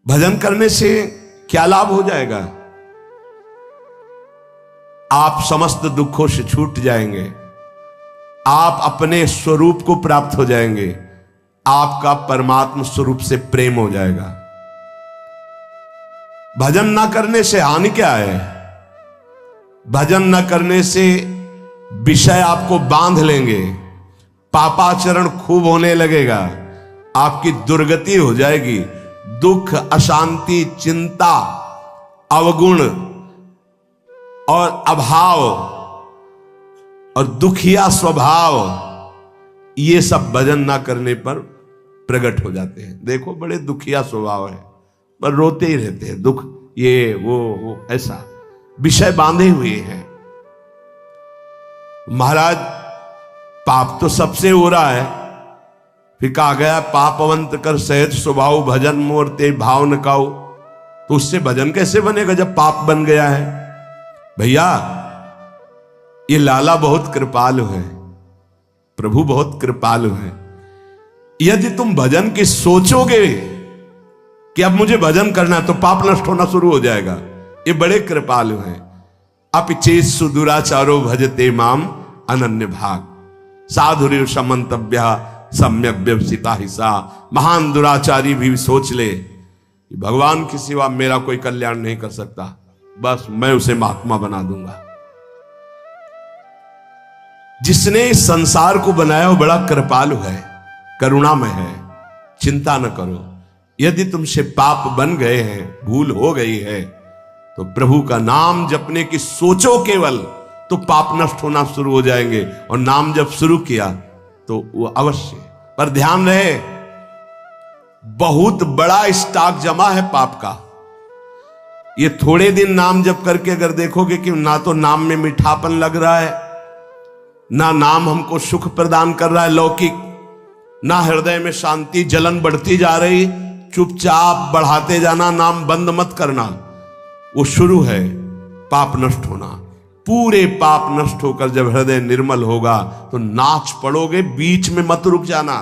भजन करने से क्या लाभ हो जाएगा? आप समस्त दुखों से छूट जाएंगे, आप अपने स्वरूप को प्राप्त हो जाएंगे, आपका परमात्मा स्वरूप से प्रेम हो जाएगा। भजन ना करने से हानि क्या है? भजन ना करने से विषय आपको बांध लेंगे, पापाचरण खूब होने लगेगा, आपकी दुर्गति हो जाएगी, दुख, अशांति, चिंता, अवगुण और अभाव और दुखिया स्वभाव, ये सब भजन ना करने पर प्रकट हो जाते हैं। देखो बड़े दुखिया स्वभाव है, पर रोते ही रहते हैं, दुख ये वो ऐसा विषय बांधे हुए हैं। महाराज पाप तो सबसे हो रहा है, फिर कहा गया पापवंत कर सहज स्वभाव भजन मोर ते भाव न काऊ। तो उससे भजन कैसे बनेगा जब पाप बन गया है? भैया ये लाला बहुत कृपालु है, प्रभु बहुत कृपालु है। यदि तुम भजन की सोचोगे कि अब मुझे भजन करना है, तो पाप नष्ट होना शुरू हो जाएगा। ये बड़े कृपालु हैं। अपिचेत सुदुराचारो भजते माम अनन्य भाग साधुर्य समंतव्य सम्यक व्यवसिता हिस्सा। महान दुराचारी भी सोच ले कि भगवान के सिवा मेरा कोई कल्याण नहीं कर सकता, बस मैं उसे महात्मा बना दूंगा। जिसने इस संसार को बनाया वो बड़ा कृपालु है, करुणामय है। चिंता न करो, यदि तुमसे पाप बन गए हैं, भूल हो गई है, तो प्रभु का नाम जपने की सोचो केवल, तो पाप नष्ट होना शुरू हो जाएंगे। और नाम जब शुरू किया तो वो अवश्य, पर ध्यान रहे बहुत बड़ा स्टॉक जमा है पाप का। ये थोड़े दिन नाम जप करके अगर देखोगे कि ना तो नाम में मीठापन लग रहा है, ना नाम हमको सुख प्रदान कर रहा है लौकिक, ना हृदय में शांति, जलन बढ़ती जा रही, चुपचाप बढ़ाते जाना, नाम बंद मत करना। वो शुरू है पाप नष्ट होना। पूरे पाप नष्ट होकर जब हृदय निर्मल होगा तो नाच पड़ोगे, बीच में मत रुक जाना।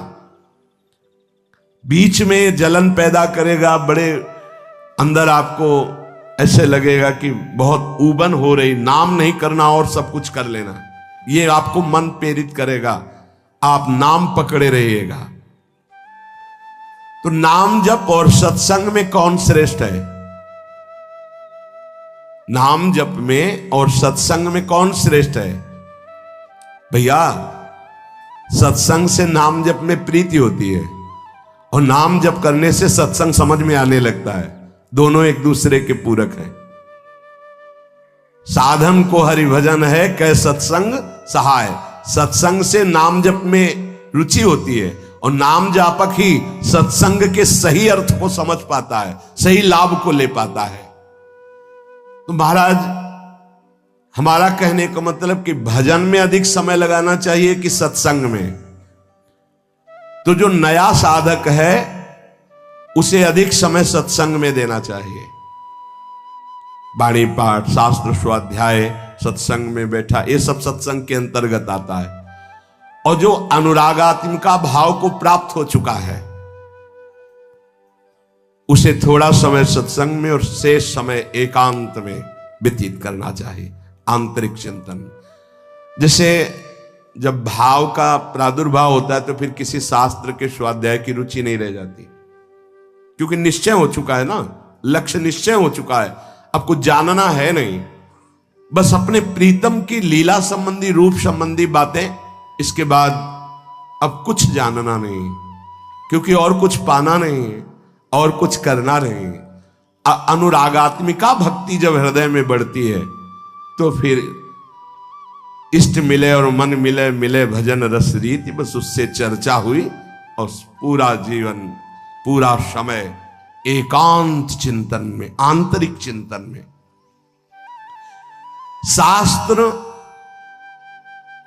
बीच में जलन पैदा करेगा, बड़े अंदर आपको ऐसे लगेगा कि बहुत ऊबन हो रही, नाम नहीं करना और सब कुछ कर लेना, ये आपको मन प्रेरित करेगा, आप नाम पकड़े रहिएगा। तो नाम जप और सत्संग में कौन श्रेष्ठ है? नाम जप में और सत्संग में कौन श्रेष्ठ है? भैया सत्संग से नाम जप में प्रीति होती है, और नाम जप करने से सत्संग समझ में आने लगता है। दोनों एक दूसरे के पूरक हैं। साधन को हरि भजन है कै सत्संग सहाय। सत्संग से नाम जप में रुचि होती है, और नाम जापक ही सत्संग के सही अर्थ को समझ पाता है, सही लाभ को ले पाता है। तो महाराज हमारा कहने का मतलब कि भजन में अधिक समय लगाना चाहिए कि सत्संग में? तो जो नया साधक है उसे अधिक समय सत्संग में देना चाहिए। वाणी पाठ, शास्त्र स्वाध्याय, सत्संग में बैठा, ये सब सत्संग के अंतर्गत आता है। और जो अनुरागात्मिका भाव को प्राप्त हो चुका है उसे थोड़ा समय सत्संग में और शेष समय एकांत में व्यतीत करना चाहिए, आंतरिक चिंतन। जैसे जब भाव का प्रादुर्भाव होता है तो फिर किसी शास्त्र के स्वाध्याय की रुचि नहीं रह जाती, क्योंकि निश्चय हो चुका है ना, लक्ष्य निश्चय हो चुका है, अब कुछ जानना है नहीं, बस अपने प्रीतम की लीला संबंधी, रूप संबंधी बातें, इसके बाद अब कुछ जानना नहीं, क्योंकि और कुछ पाना नहीं, और कुछ करना नहीं। अनुरागात्मिका भक्ति जब हृदय में बढ़ती है तो फिर इष्ट मिले और मन मिले, मिले भजन रस रीति, बस उससे चर्चा हुई और पूरा जीवन, पूरा समय एकांत चिंतन में, आंतरिक चिंतन में। शास्त्र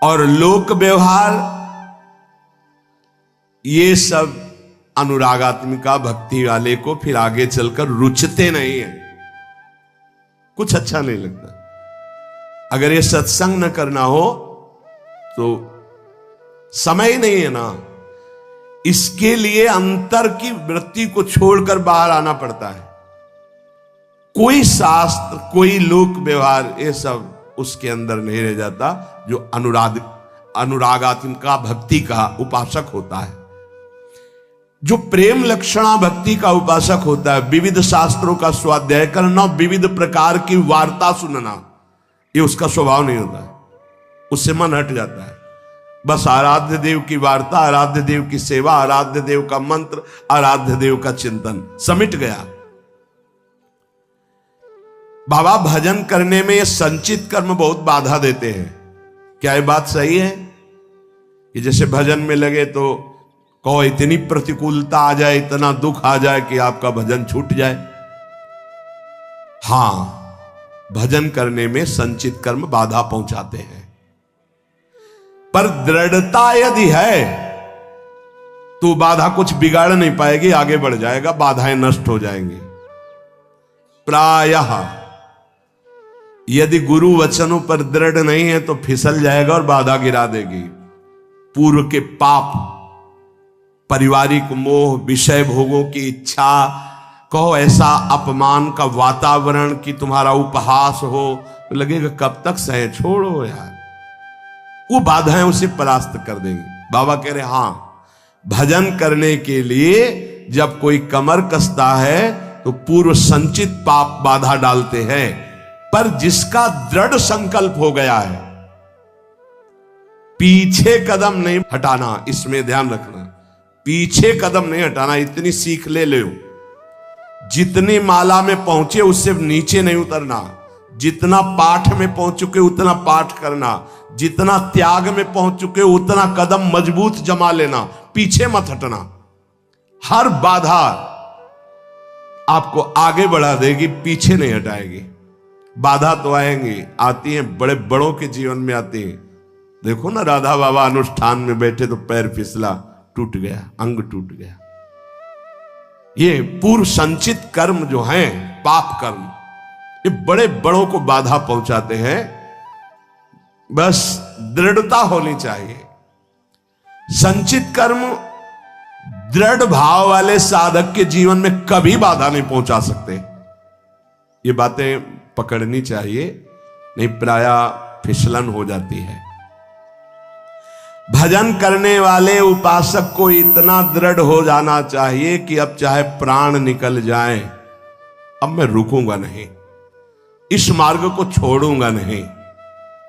और लोक व्यवहार ये सब अनुरागात्मिका भक्ति वाले को फिर आगे चलकर रुचते नहीं है, कुछ अच्छा नहीं लगता। अगर ये सत्संग न करना हो तो समय ही नहीं है ना। इसके लिए अंतर की वृत्ति को छोड़कर बाहर आना पड़ता है। कोई शास्त्र, कोई लोक व्यवहार, ये सब उसके अंदर नहीं रह जाता जो अनुरागात्मिका भक्ति का उपासक होता है। जो प्रेम लक्षणा भक्ति का उपासक होता है, विविध शास्त्रों का स्वाध्याय करना, विविध प्रकार की वार्ता सुनना, ये उसका स्वभाव नहीं होता है। उससे मन हट जाता है। बस आराध्य देव की वार्ता, आराध्य देव की सेवा, आराध्य देव का मंत्र, आराध्य देव का चिंतन, समिट गया। बाबा भजन करने में ये संचित कर्म बहुत बाधा देते हैं। क्या ये बात सही है कि जैसे भजन में लगे तो कहो इतनी प्रतिकूलता आ जाए, इतना दुख आ जाए कि आपका भजन छूट जाए? हां, भजन करने में संचित कर्म बाधा पहुंचाते हैं, पर दृढ़ता यदि है तो बाधा कुछ बिगाड़ नहीं पाएगी, आगे बढ़ जाएगा, बाधाएं नष्ट हो जाएंगी। प्रायः यदि गुरु वचनों पर दृढ़ नहीं है तो फिसल जाएगा और बाधा गिरा देगी। पूर्व के पाप, पारिवारिक मोह, विषय भोगों की इच्छा, कहो ऐसा अपमान का वातावरण कि तुम्हारा उपहास हो, तो लगेगा कब तक सहे, छोड़ो यार, वो बाधाएं उसे परास्त कर देंगी। बाबा कह रहे हां, भजन करने के लिए जब कोई कमर कसता है तो पूर्व संचित पाप बाधा डालते हैं, पर जिसका दृढ़ संकल्प हो गया है, पीछे कदम नहीं हटाना, इसमें ध्यान रखना, पीछे कदम नहीं हटाना। इतनी सीख ले लो, जितनी माला में पहुंचे उससे नीचे नहीं उतरना, जितना पाठ में पहुंच चुके उतना पाठ करना, जितना त्याग में पहुंच चुके उतना कदम मजबूत जमा लेना, पीछे मत हटना। हर बाधा आपको आगे बढ़ा देगी, पीछे नहीं हटाएगी। बाधा तो आएंगी, आती हैं, बड़े बड़ों के जीवन में आती हैं। देखो ना, राधा बाबा अनुष्ठान में बैठे तो पैर फिसला, टूट गया, अंग टूट गया। ये पूर्व संचित कर्म जो हैं, पाप कर्म, ये बड़े बड़ों को बाधा पहुंचाते हैं। बस दृढ़ता होनी चाहिए। संचित कर्म दृढ़ भाव वाले साधक के जीवन में कभी बाधा नहीं पहुंचा सकते। ये बातें पकड़नी चाहिए, नहीं प्रायः फिसलन हो जाती है। भजन करने वाले उपासक को इतना दृढ़ हो जाना चाहिए कि अब चाहे प्राण निकल जाए, अब मैं रुकूंगा नहीं, इस मार्ग को छोड़ूंगा नहीं,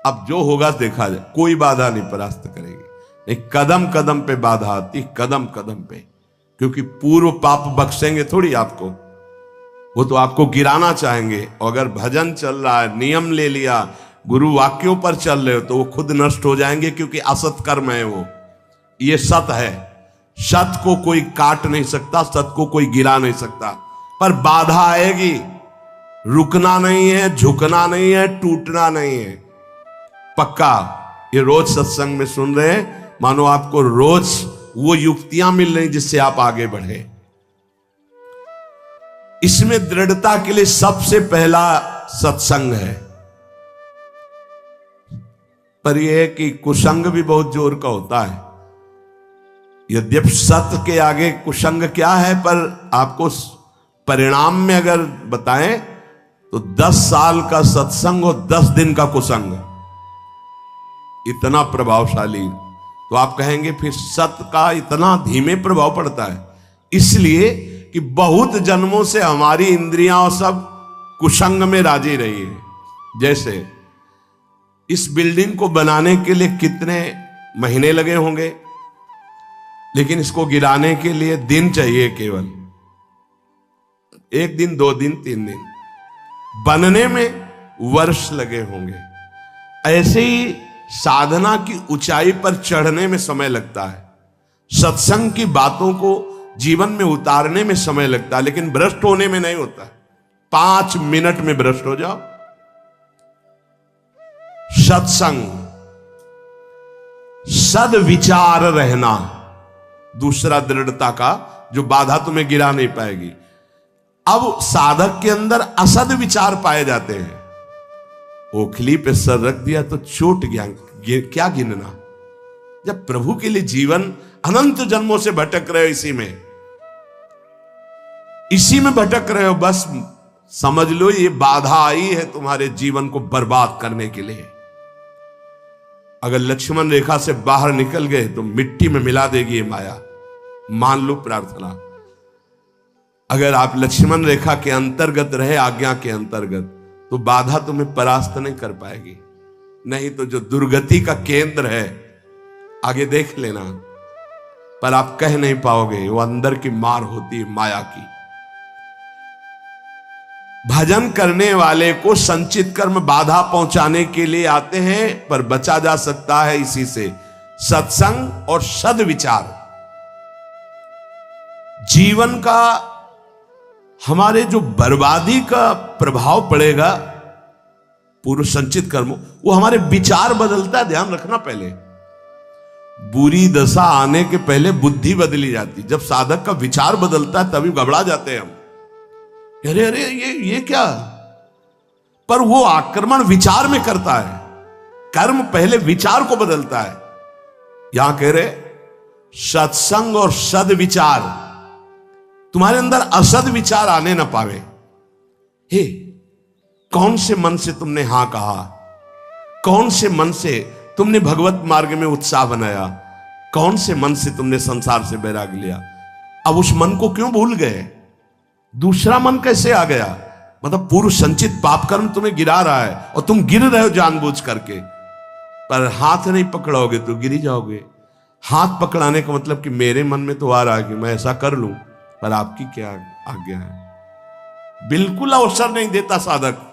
अब जो होगा देखा जाए, कोई बाधा नहीं परास्त करेगी। एक कदम कदम पे बाधा आती, कदम कदम पे, क्योंकि पूर्व पाप बख्शेंगे थोड़ी आपको, वो तो आपको गिराना चाहेंगे। और अगर भजन चल रहा है, नियम ले लिया, गुरु वाक्यों पर चल रहे हो, तो वो खुद नष्ट हो जाएंगे, क्योंकि असत कर्म है वो। ये सत है, सत को कोई काट नहीं सकता, सत को कोई गिरा नहीं सकता, पर बाधा आएगी। रुकना नहीं है, झुकना नहीं है, टूटना नहीं है, पक्का। ये रोज सत्संग में सुन रहे हैं, मानो आपको रोज वो युक्तियां मिल रही जिससे आप आगे बढ़े। इसमें दृढ़ता के लिए सबसे पहला सत्संग है। पर यह है कि कुसंग भी बहुत जोर का होता है। यद्यपि सत्य के आगे कुसंग क्या है, पर आपको परिणाम में अगर बताएं तो 10 साल का सत्संग और 10 दिन का कुसंग, इतना प्रभावशाली। तो आप कहेंगे फिर सत्य का इतना धीमे प्रभाव पड़ता है, इसलिए कि बहुत जन्मों से हमारी इंद्रियां और सब कुसंग में राजी रही है। जैसे इस बिल्डिंग को बनाने के लिए कितने महीने लगे होंगे, लेकिन इसको गिराने के लिए दिन चाहिए, केवल 1 दिन, 2 दिन, 3 दिन। बनने में वर्ष लगे होंगे। ऐसे ही साधना की ऊंचाई पर चढ़ने में समय लगता है, सत्संग की बातों को जीवन में उतारने में समय लगता है, लेकिन भ्रष्ट होने में नहीं होता। 5 मिनट में भ्रष्ट हो जाओ। सत्संग, सद्विचार रहना, दूसरा दृढ़ता का जो बाधा तुम्हें गिरा नहीं पाएगी। अब साधक के अंदर असद विचार पाए जाते हैं। ओखली पे सर रख दिया तो चोट गया, क्या गिनना। जब प्रभु के लिए जीवन अनंत जन्मों से भटक रहे हो, इसी में भटक रहे हो। बस समझ लो ये बाधा आई है तुम्हारे जीवन को बर्बाद करने के लिए। अगर लक्ष्मण रेखा से बाहर निकल गए तो मिट्टी में मिला देगी ये माया। मान लो प्रार्थना, अगर आप लक्ष्मण रेखा के अंतर्गत रहे, आज्ञा के अंतर्गत, तो बाधा तुम्हें परास्त नहीं कर पाएगी। नहीं तो जो दुर्गति का केंद्र है आगे देख लेना, पर आप कह नहीं पाओगे। वो अंदर की मार होती है माया की। भजन करने वाले को संचित कर्म बाधा पहुंचाने के लिए आते हैं, पर बचा जा सकता है इसी से, सत्संग और सद्विचार। जीवन का हमारे जो बर्बादी का प्रभाव पड़ेगा पूर्व संचित कर्म, वो हमारे विचार बदलता है। ध्यान रखना, पहले बुरी दशा आने के पहले बुद्धि बदली जाती। जब साधक का विचार बदलता है तभी घबरा जाते हैं हम, अरे अरे ये क्या। पर वो आक्रमण विचार में करता है। कर्म पहले विचार को बदलता है। यहां कह रहे सत्संग और सद्विचार, तुम्हारे अंदर असद विचार आने ना पावे। हे, कौन से मन से तुमने हां कहा, कौन से मन से तुमने भगवत मार्ग में उत्साह बनाया, कौन से मन से तुमने संसार से बैराग लिया। अब उस मन को क्यों भूल गए? दूसरा मन कैसे आ गया? मतलब पूर्व संचित पाप कर्म तुम्हें गिरा रहा है और तुम गिर रहे हो जानबूझ करके। पर हाथ नहीं पकड़ोगे तो गिर जाओगे। हाथ पकड़ाने का मतलब कि मेरे मन में तो आ रहा है कि मैं ऐसा कर लूं, पर आपकी क्या आज्ञा है। बिल्कुल अवसर नहीं देता साधक।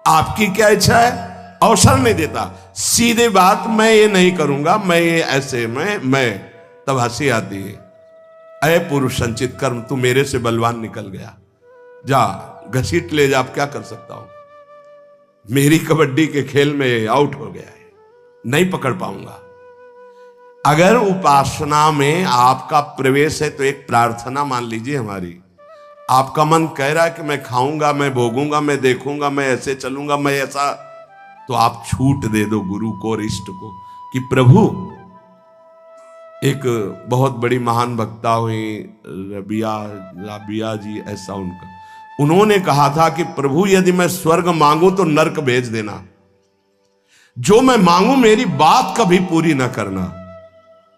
आपकी क्या इच्छा है, अवसर नहीं देता। सीधे बात, मैं ये नहीं करूंगा, मैं ये ऐसे मैं तब हंसी आती है। अय पूर्व संचित कर्म, तू मेरे से बलवान निकल गया, जा घसीट ले जा। अब क्या कर सकता हूं, मेरी कबड्डी के खेल में आउट हो गया है, नहीं पकड़ पाऊंगा। अगर उपासना में आपका प्रवेश है तो एक प्रार्थना मान लीजिए हमारी। आपका मन कह रहा है कि मैं खाऊंगा, मैं भोगूंगा, मैं देखूंगा, मैं ऐसे चलूंगा, मैं ऐसा, तो आप छूट दे दो गुरु को और इष्ट को कि प्रभु। एक बहुत बड़ी महान वक्ता हुई राबिया जी, ऐसा उनका, उन्होंने कहा था कि प्रभु यदि मैं स्वर्ग मांगू तो नरक भेज देना, जो मैं मांगू मेरी बात कभी पूरी ना करना।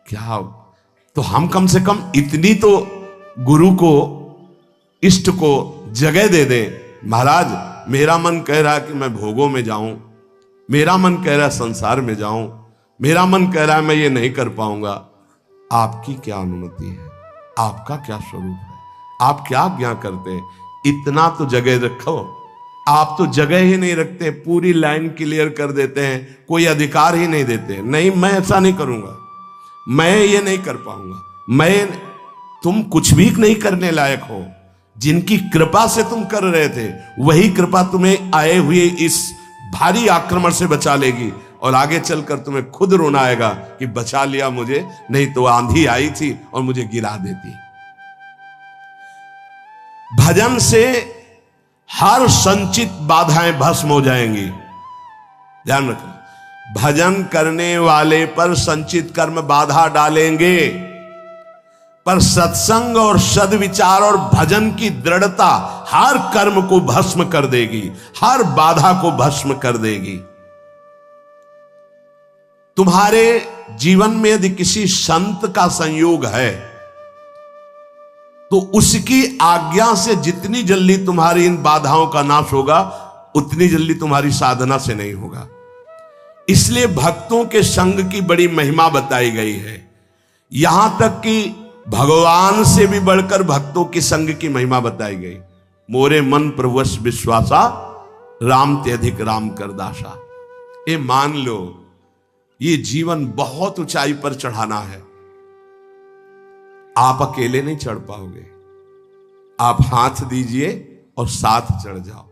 क्या तो हम कम से कम इतनी तो गुरु को, इष्ट को जगह दे दें। महाराज मेरा मन कह रहा है कि मैं भोगों में जाऊं, मेरा मन कह रहा है संसार में जाऊं, मेरा मन कह रहा है मैं ये नहीं कर पाऊंगा। आपकी क्या अनुमति है, आपका क्या स्वरूप है, आप क्या आज्ञा करते हैं, इतना तो जगह रखो। आप तो जगह ही नहीं रखते, पूरी लाइन क्लियर कर देते हैं, कोई अधिकार ही नहीं देते। नहीं, मैं ऐसा नहीं करूंगा, मैं ये नहीं कर पाऊंगा। तुम कुछ भी नहीं करने लायक हो। जिनकी कृपा से तुम कर रहे थे वही कृपा तुम्हें आए हुए इस भारी आक्रमण से बचा लेगी, और आगे चलकर तुम्हें खुद रोना आएगा कि बचा लिया मुझे, नहीं तो आंधी आई थी और मुझे गिरा देती। भजन से हर संचित बाधाएं भस्म हो जाएंगी। ध्यान रखना, भजन करने वाले पर संचित कर्म बाधा डालेंगे, पर सत्संग और सद्विचार और भजन की दृढ़ता हर कर्म को भस्म कर देगी, हर बाधा को भस्म कर देगी। तुम्हारे जीवन में यदि किसी संत का संयोग है तो उसकी आज्ञा से जितनी जल्दी तुम्हारी इन बाधाओं का नाश होगा, उतनी जल्दी तुम्हारी साधना से नहीं होगा। इसलिए भक्तों के संग की बड़ी महिमा बताई गई है। यहां तक कि भगवान से भी बढ़कर भक्तों की संग की महिमा बताई गई। मोरे मन प्रवश विश्वासा, राम ते अधिक राम कर दासा। ये मान लो, ये जीवन बहुत ऊंचाई पर चढ़ाना है। आप अकेले नहीं चढ़ पाओगे। आप हाथ दीजिए और साथ चढ़ जाओ।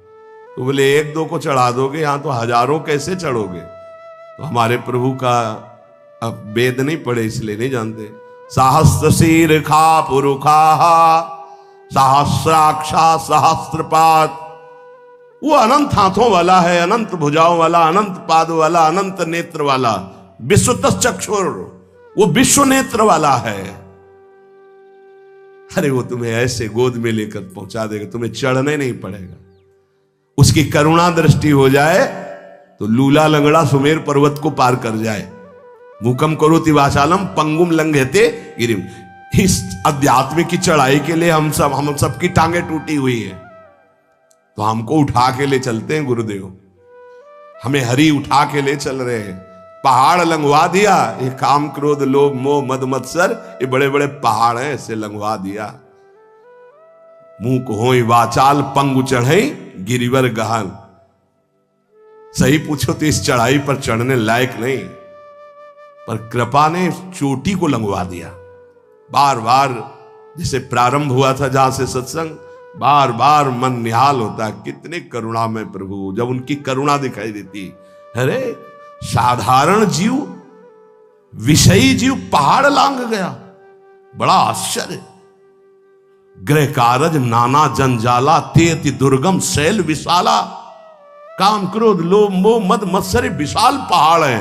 तो बोले एक दो को चढ़ा दोगे, यहां तो हजारों कैसे चढ़ोगे। तो हमारे प्रभु का अब वेद नहीं पढ़े इसलिए नहीं जानते। सहस्त्र शीर खा पुरुखा, सहस्राक्षा सहस्त्रपात। वो अनंत हाथों वाला है, अनंत भुजाओं वाला, अनंत पाद वाला, अनंत नेत्र वाला, विश्वतः चक्षुर, वो विश्व नेत्र वाला है। अरे वो तुम्हें ऐसे गोद में लेकर पहुंचा देगा, तुम्हें चढ़ने नहीं पड़ेगा। उसकी करुणा दृष्टि हो जाए तो लूला लंगड़ा सुमेर पर्वत को पार कर जाए। मुकम करोति वाचालम पंगुम लंघयते गिरिम। इस अध्यात्म की चढ़ाई के लिए हम सबकी टांगे टूटी हुई है, तो हमको उठा के ले चलते हैं गुरुदेव। हमें हरि उठा के ले चल रहे हैं। पहाड़ लंघवा दिया, ये काम क्रोध लोभ मोह मद मत्सर, ये बड़े बड़े पहाड़ हैं, इसे लंघवा दिया। मुंह को होई वाचाल पंगु चढ़ई गिरिवर गहन। सही पूछो तो इस चढ़ाई पर चढ़ने लायक नहीं, पर कृपा ने चोटी को लंघवा दिया। बार बार जैसे प्रारंभ हुआ था जहां से सत्संग, बार बार मन निहाल होता है, कितने करुणा में प्रभु, जब उनकी करुणा दिखाई देती। अरे साधारण जीव, विषयी जीव पहाड़ लांग गया, बड़ा आश्चर्य। गृह कारज नाना जंजाला, ते अति दुर्गम शैल विशाला। काम क्रोध लोभ मोह मद मत्सर विशाल पहाड़ है,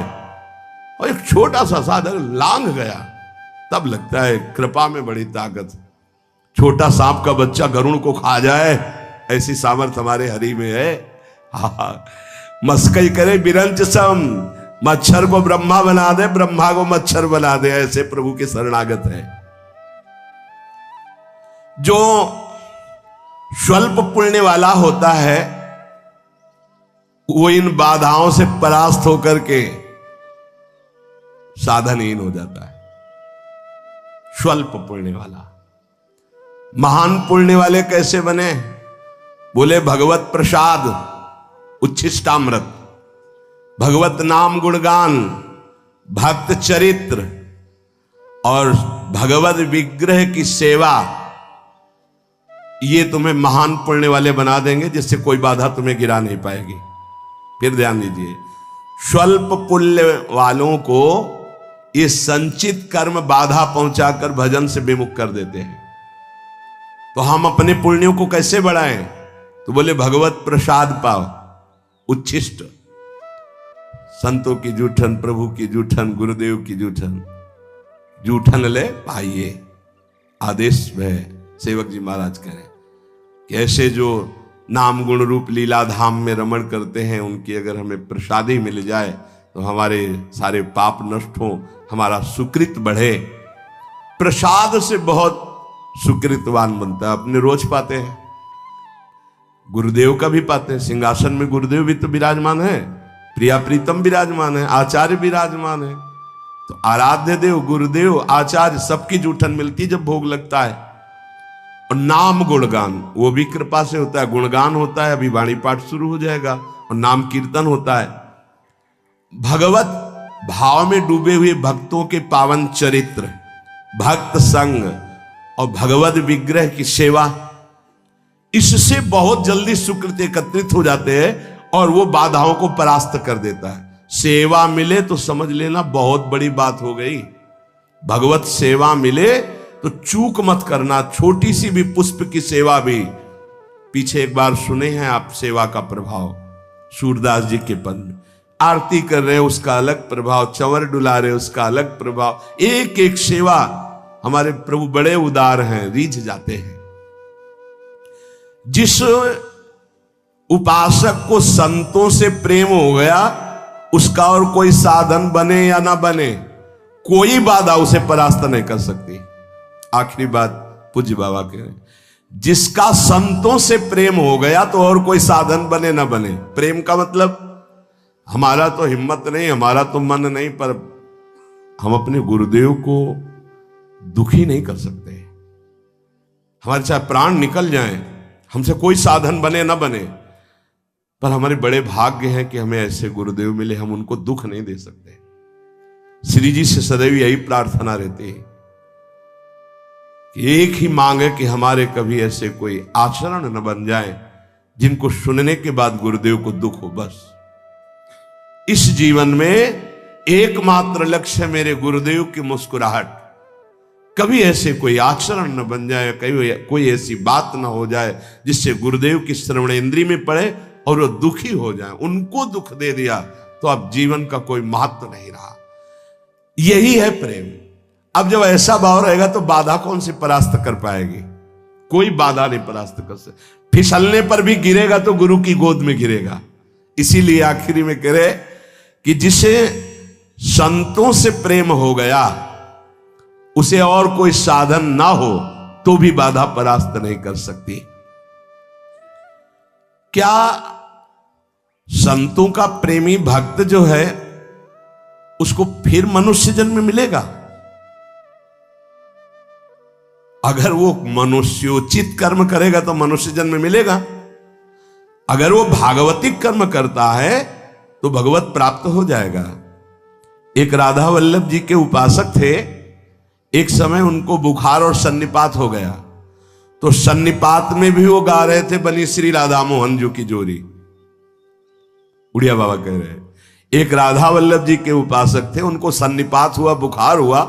और एक छोटा सा साधन लांग गया। तब लगता है कृपा में बड़ी ताकत। छोटा सांप का बच्चा गरुड़ को खा जाए, ऐसी सामर्थ हमारे हरि में है। मस्कई करे बिरंच सम, मच्छर को ब्रह्मा बना दे, ब्रह्मा को मच्छर बना दे, ऐसे प्रभु के शरणागत है। जो स्वल्प पुण्य वाला होता है वो इन बाधाओं से परास्त होकर के साधनहीन हो जाता है। स्वल्प पुण्य वाला। महान पुण्य वाले कैसे बने? बोले भगवत प्रसाद, उच्छिष्टामृत, भगवत नाम गुणगान, भक्त चरित्र और भगवत विग्रह की सेवा, ये तुम्हें महान पुण्य वाले बना देंगे, जिससे कोई बाधा तुम्हें गिरा नहीं पाएगी। फिर ध्यान दीजिए, स्वल्प पुण्य वालों को ये संचित कर्म बाधा पहुंचाकर भजन से विमुख कर देते हैं। तो हम अपने पुण्यों को कैसे बढ़ाएं? तो बोले भगवत प्रसाद पाओ, उच्छिष्ट, संतों की जूठन, प्रभु की जूठन, गुरुदेव की जूठन, जूठन ले पाइए। आदेश में सेवक जी महाराज करें कि ऐसे जो नाम गुण रूप लीला धाम में रमण करते हैं, उनकी अगर हमें प्रसादी मिल जाए तो हमारे सारे पाप नष्ट हो, हमारा सुकृत बढ़े। प्रसाद से बहुत सुकृतवान बनता है। अपने रोज पाते हैं, गुरुदेव का भी पाते हैं। सिंहासन में गुरुदेव भी तो विराजमान है, प्रिया प्रीतम विराजमान है, आचार्य विराजमान है। तो आराध्य देव, गुरुदेव, आचार्य, सबकी जूठन मिलती है जब भोग लगता है। और नाम गुणगान, वो भी कृपा से होता है। गुणगान होता है, अभी वाणी पाठ शुरू हो जाएगा, और नाम कीर्तन होता है। भगवत भाव में डूबे हुए भक्तों के पावन चरित्र, भक्त संग और भगवत विग्रह की सेवा, इससे बहुत जल्दी सुकृत एकत्रित हो जाते हैं और वो बाधाओं को परास्त कर देता है। सेवा मिले तो समझ लेना बहुत बड़ी बात हो गई। भगवत सेवा मिले तो चूक मत करना। छोटी सी भी पुष्प की सेवा भी, पीछे एक बार सुने हैं आप सेवा का प्रभाव, सूरदास जी के पद में आरती कर रहे हैं उसका अलग प्रभाव, चंवर डुला रहे उसका अलग प्रभाव। एक एक सेवा, हमारे प्रभु बड़े उदार हैं, रीझ जाते हैं। जिस उपासक को संतों से प्रेम हो गया, उसका और कोई साधन बने या ना बने, कोई बाधा उसे परास्त नहीं कर सकती। आखिरी बात पूज्य बाबा कह रहे हैं, जिसका संतों से प्रेम हो गया तो और कोई साधन बने ना बने। प्रेम का मतलब हमारा तो हिम्मत नहीं, हमारा तो मन नहीं, पर हम अपने गुरुदेव को दुखी नहीं कर सकते। हमारे चाहे प्राण निकल जाएं, हमसे कोई साधन बने ना बने, पर हमारे बड़े भाग्य हैं कि हमें ऐसे गुरुदेव मिले, हम उनको दुख नहीं दे सकते। श्री जी से सदैव यही प्रार्थना रहती है कि एक ही मांग है कि हमारे कभी ऐसे कोई आचरण न बन जाए जिनको सुनने के बाद गुरुदेव को दुख हो। बस इस जीवन में एकमात्र लक्ष्य है मेरे गुरुदेव की मुस्कुराहट। कभी ऐसे कोई आचरण न बन जाए, कभी कोई ऐसी बात न हो जाए जिससे गुरुदेव की श्रवण इंद्री में पड़े और वो दुखी हो जाए। उनको दुख दे दिया तो अब जीवन का कोई महत्व नहीं रहा। यही है प्रेम। अब जब ऐसा भाव रहेगा तो बाधा कौन सी परास्त कर पाएगी? कोई बाधा नहीं परास्त कर सकती। फिसलने पर भी गिरेगा तो गुरु की गोद में गिरेगा। इसीलिए आखिरी में कह रहे कि जिसे संतों से प्रेम हो गया उसे और कोई साधन ना हो तो भी बाधा परास्त नहीं कर सकती। क्या संतों का प्रेमी भक्त जो है उसको फिर मनुष्य जन्म मिलेगा? अगर वो मनुष्योचित कर्म करेगा तो मनुष्य जन्म मिलेगा। अगर वो भागवतिक कर्म करता है तो भगवत प्राप्त हो जाएगा। एक राधा वल्लभ जी के उपासक थे। एक समय उनको बुखार और सन्निपात हो गया, तो सन्निपात में भी वो गा रहे थे बनी श्री राधा मोहन जी की जोरी। उड़िया बाबा कह रहे हैं, एक राधा वल्लभ जी के उपासक थे, उनको सन्निपात हुआ, बुखार हुआ,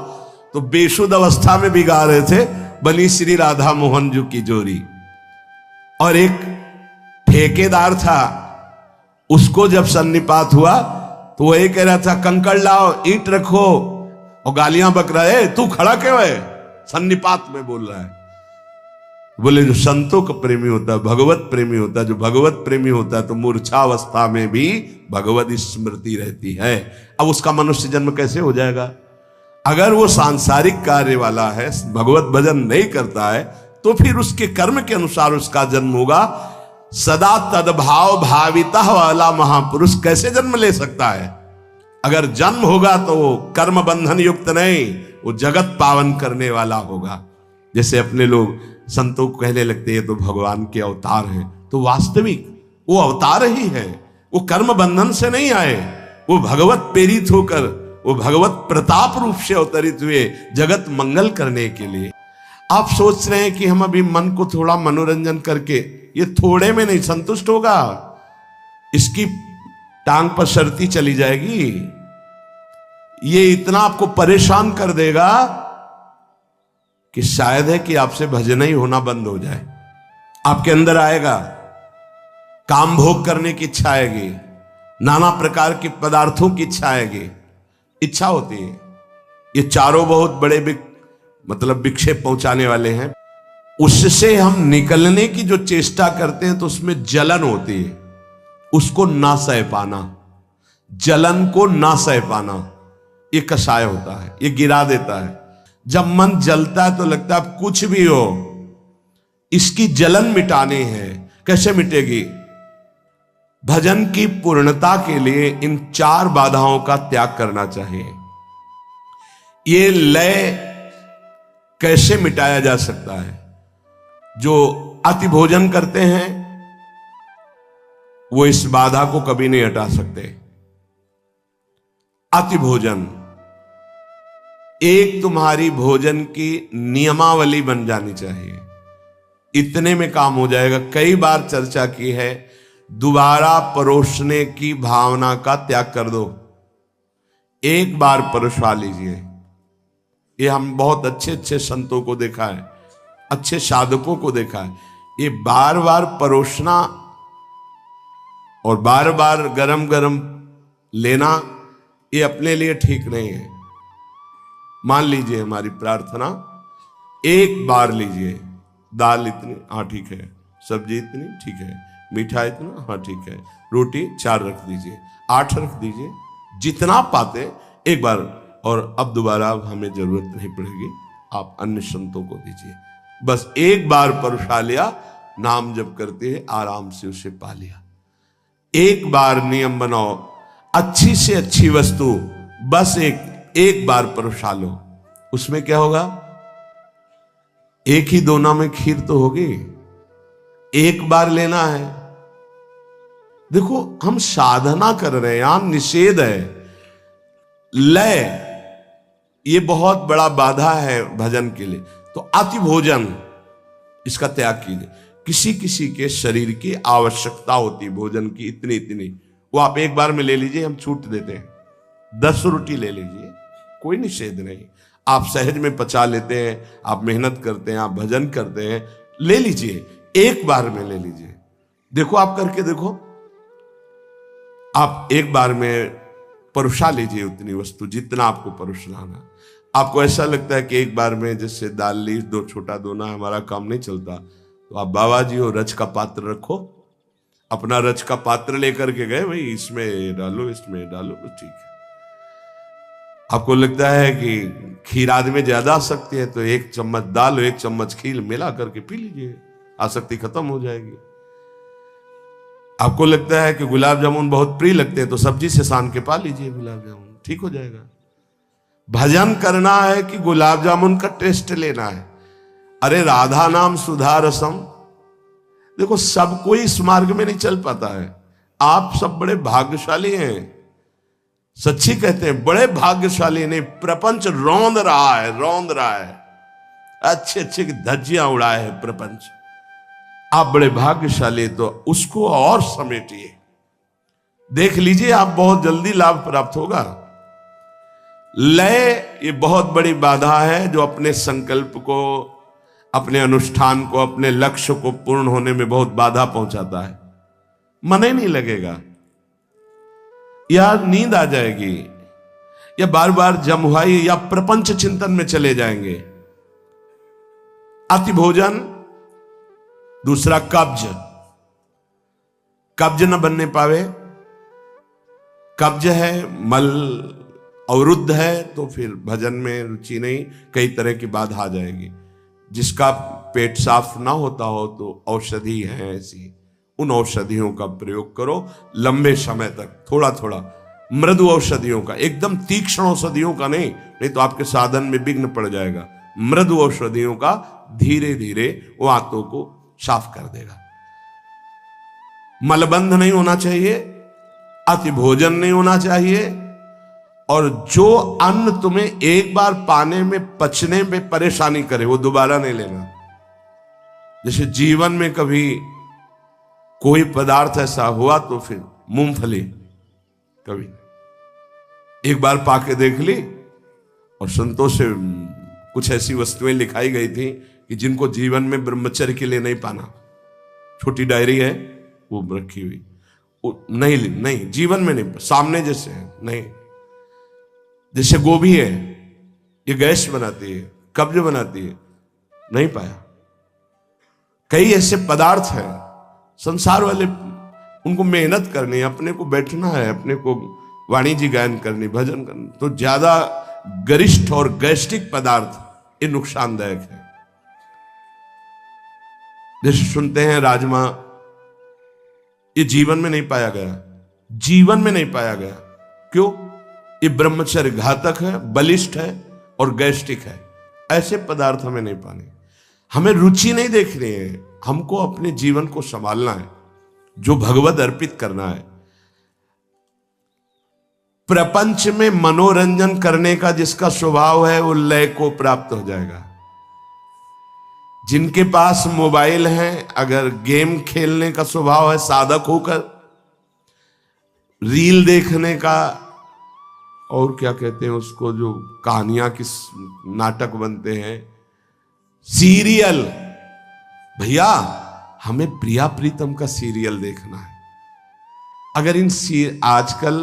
तो बेशुद्ध अवस्था में भी गा रहे थे बनी श्री राधा मोहन जी की जोरी। और एक ठेकेदार था, उसको जब सन्निपात हुआ तो वही कह रहा था कंकड़ लाओ, ईंट रखो, और गालियां बक रहा है, तू खड़ा क्यों है? सन्निपात में बोल रहा है। बोले जो संतों का प्रेमी होता है, भगवत प्रेमी होता है, जो भगवत प्रेमी होता है तो मूर्छावस्था में भी भगवत स्मृति रहती है। अब उसका मनुष्य जन्म कैसे हो जाएगा? अगर वो सांसारिक कार्य वाला है, भगवत भजन नहीं करता है, तो फिर उसके कर्म के अनुसार उसका जन्म होगा। सदा तद्भाव भाविता वाला महापुरुष कैसे जन्म ले सकता है? अगर जन्म होगा तो वो कर्म बंधन युक्त नहीं, वो जगत पावन करने वाला होगा। जैसे अपने लोग संतों को कहने लगते हैं तो भगवान के अवतार हैं, तो वास्तविक वो अवतार ही है। वो कर्म बंधन से नहीं आए, वो भगवत प्रेरित होकर, वो भगवत प्रताप रूप से अवतरित हुए जगत मंगल करने के लिए। आप सोच रहे हैं कि हम अभी मन को थोड़ा मनोरंजन करके, ये थोड़े में नहीं संतुष्ट होगा, इसकी टांग पर शर्ती चली जाएगी। ये इतना आपको परेशान कर देगा कि शायद है कि आपसे भजन ही होना बंद हो जाए। आपके अंदर आएगा, काम भोग करने की इच्छा आएगी, नाना प्रकार के पदार्थों की इच्छा आएगी, इच्छा होती है। ये चारों बहुत बड़े मतलब विक्षेप पहुंचाने वाले हैं। उससे हम निकलने की जो चेष्टा करते हैं तो उसमें जलन होती है, उसको ना सह पाना, जलन को ना सह पाना, ये कषाय होता है, ये गिरा देता है। जब मन जलता है तो लगता है अब कुछ भी हो, इसकी जलन मिटानी है। कैसे मिटेगी? भजन की पूर्णता के लिए इन चार बाधाओं का त्याग करना चाहिए। ये लय कैसे मिटाया जा सकता है? जो अति भोजन करते हैं वो इस बाधा को कभी नहीं हटा सकते। अति भोजन, एक तुम्हारी भोजन की नियमावली बन जानी चाहिए, इतने में काम हो जाएगा। कई बार चर्चा की है, दोबारा परोसने की भावना का त्याग कर दो, एक बार परोसा लीजिए। ये हम बहुत अच्छे अच्छे संतों को देखा है, अच्छे साधकों को देखा है, ये बार बार परोसना और बार बार गरम गरम लेना, ये अपने लिए ठीक नहीं है। मान लीजिए हमारी प्रार्थना, एक बार लीजिए, दाल इतनी, हाँ ठीक है, सब्जी इतनी, ठीक है, मीठा इतना, हाँ ठीक है, रोटी 4 रख दीजिए, 8 रख दीजिए, जितना पाते एक बार, और अब दोबारा हमें जरूरत नहीं पड़ेगी, आप अन्य संतों को दीजिए। बस एक बार परोसा लिया, नाम जप करते हैं आराम से उसे पा लिया। एक बार नियम बनाओ, अच्छी से अच्छी वस्तु बस एक बार परोसा लो। उसमें क्या होगा? एक ही दोना में खीर तो होगी, एक बार लेना है। देखो हम साधना कर रहे हैं, यहां निषेध है। लय ये बहुत बड़ा बाधा है भजन के लिए। तो अति भोजन, इसका त्याग कीजिए। किसी किसी के शरीर की आवश्यकता होती है भोजन की, इतनी इतनी, वो आप एक बार में ले लीजिए, हम छूट देते हैं। 10 रोटी ले लीजिए, कोई निषेध नहीं। आप सहज में पचा लेते हैं, आप मेहनत करते हैं, आप भजन करते हैं, ले लीजिए, एक बार में ले लीजिए। देखो आप करके देखो, आप एक बार में परोसा लीजिए उतनी वस्तु जितना आपको परोसना। आपको ऐसा लगता है कि एक बार में जैसे दाल ली, दो छोटा दोना, हमारा काम नहीं चलता, तो आप बाबा जी हो, रच का पात्र रखो, अपना रच का पात्र लेकर के गए, भाई इसमें डालो, इसमें डालो, तो ठीक है। आपको लगता है कि खीर आदमी ज्यादा आसक्ति है, तो एक चम्मच दाल, एक चम्मच खीर मिला करके पी लीजिए, आसक्ति खत्म हो जाएगी। आपको लगता है कि गुलाब जामुन बहुत प्रिय लगते हैं, तो सब्जी से सान के पा लीजिए गुलाब जामुन, ठीक हो जाएगा। भजन करना है कि गुलाब जामुन का टेस्ट लेना है? अरे राधा नाम सुधा रसम। देखो, सब कोई इस मार्ग में नहीं चल पाता है। आप सब बड़े भाग्यशाली हैं, सच्ची कहते हैं, बड़े भाग्यशाली। नहीं, प्रपंच रौंद रहा है, अच्छे अच्छे की धज्जियां उड़ाए है प्रपंच। आप बड़े भाग्यशाली, तो उसको और समेटिए, देख लीजिए, आप बहुत जल्दी लाभ प्राप्त होगा। लय ये बहुत बड़ी बाधा है, जो अपने संकल्प को, अपने अनुष्ठान को, अपने लक्ष्य को पूर्ण होने में बहुत बाधा पहुंचाता है। मन ही नहीं लगेगा, या नींद आ जाएगी, या बार बार जमुहाई या प्रपंच चिंतन में चले जाएंगे। अति भोजन, दूसरा कब्ज न बनने पावे। कब्ज है, मल अवरुद्ध है, तो फिर भजन में रुचि नहीं, कई तरह की बाधा आ जाएगी। जिसका पेट साफ ना होता हो, तो औषधि है ऐसी, उन औषधियों का प्रयोग करो लंबे समय तक, थोड़ा थोड़ा, मृदु औषधियों का, एकदम तीक्ष्ण औषधियों का नहीं तो आपके साधन में विघ्न पड़ जाएगा। मृदु औषधियों का धीरे धीरे वो आंतों को साफ कर देगा। मलबंध नहीं होना चाहिए, अति भोजन नहीं होना चाहिए, और जो अन्न तुम्हें एक बार पाने में, पचने में परेशानी करे, वो दोबारा नहीं लेना। जैसे जीवन में कभी कोई पदार्थ ऐसा हुआ, तो फिर मूंगफली कभी एक बार पाके देख ली, और संतोष से कुछ ऐसी वस्तुएं लिखाई गई थी कि जिनको जीवन में ब्रह्मचर्य के लिए नहीं पाना। छोटी डायरी है वो रखी हुई, नहीं जीवन में नहीं, सामने जैसे है नहीं। जैसे गोभी है, ये गैस बनाती है, कब्ज बनाती है, नहीं पाया। कई ऐसे पदार्थ हैं संसार वाले, उनको मेहनत करनी है, अपने को बैठना है, अपने को वाणिज्य गायन करनी, भजन करना, तो ज्यादा गरिष्ठ और गैस्ट्रिक पदार्थ ये नुकसानदायक है। जैसे सुनते हैं राजमा, ये जीवन में नहीं पाया गया, जीवन में नहीं पाया गया। क्यों? ये ब्रह्मचर्य घातक है, बलिष्ठ है और गैस्ट्रिक है। ऐसे पदार्थ हमें नहीं पाने, हमें रुचि नहीं देखनी है, हमको अपने जीवन को संभालना है, जो भगवत अर्पित करना है। प्रपंच में मनोरंजन करने का जिसका स्वभाव है, वो लय को प्राप्त हो जाएगा। जिनके पास मोबाइल है, अगर गेम खेलने का स्वभाव है, साधक होकर रील देखने का, और क्या कहते हैं उसको, जो कहानियां किस नाटक बनते हैं, सीरियल, भैया हमें प्रिया प्रीतम का सीरियल देखना है। अगर इन आजकल